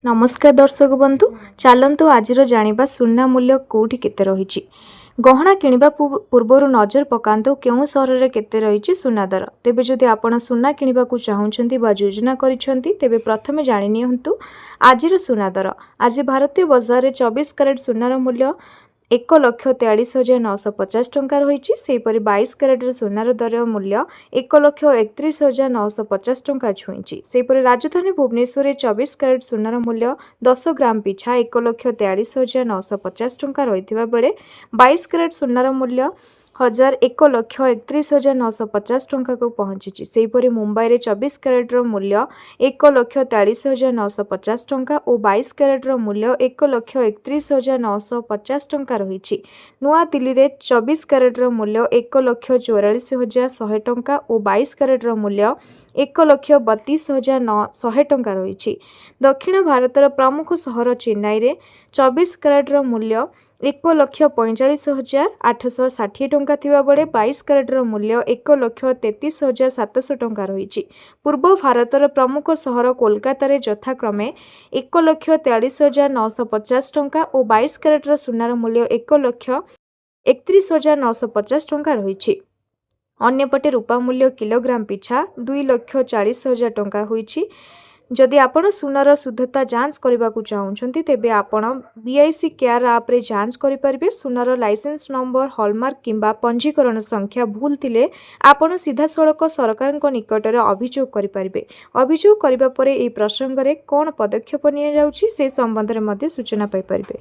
नमस्कार दर्शक बंधु चलतु आज जानिबा सुना मूल्य कोठी केते रही गहना किनिबा पूर्वर नजर पकांतु केउ सहर रे केते रही सुना दर तेबे जदि आपण सुना किनिबा को चाहुछंती बा योजना करिछंती तेबे प्रथमे जानि नियंतु आजिर सुना दर। आज भारतीय बजार रे 24 कैरेट सुनार मूल्य 1,43,950 टंका रही। सेहीपरि 22 कैरेट सुनार दर मूल्य 1,31,950 टंका छुईंची। सेहीपरि राजधानी भुवनेश्वर 24 कैरेट सुनार मूल्य 10 ग्राम पिछा 1,43,950 टंका रही बेले 22 कैरेट सुनार मूल्य 1,31,950 टंका को पहुंची। सेहीपरि मुंबई रे 24 कैरेट मूल्य 1,43,950 टंका और 22 कैरेट मूल्य 1,31,950 टंका रही। नुआ दिल्ली रे 24 कैरेट मूल्य 1,44,100 टंका और 22 कैरेट मूल्य 1,32,100 टंका रही। दक्षिण भारतर प्रमुख सहर चेन्नई रे 24 कैरेट मूल्य 1,45,860 टंका थिबा बेले 22 कैरेट मूल्य 1,33,700 टंका रही। पूर्व भारतर प्रमुख सहर कोलकाता रे यथाक्रमे 1,43,950 टंका और 22 कैरेट सुनार मूल्य 1,31,950 टंका रही। अन्यपटे रूपा मूल्य किलोग्राम पिछा 2,40,000 टंका होईछि। जदि आपण सुनार शुद्धता जांच करने को चाहते तेबे आपण BIC केयर आप रे जांच करि परिबे। सुनार लाइसेंस नंबर हॉलमार्क किंबा पंजीकरण संख्या भूल थिले आपण सीधा सड़क सरकार निकट में अभियोग करि परिबे। अभियोग करिबा परे एई प्रसंग रे कोन पदक्षेप निया जाउछि से संबंध रे मध्ये सूचना पाई परिबे।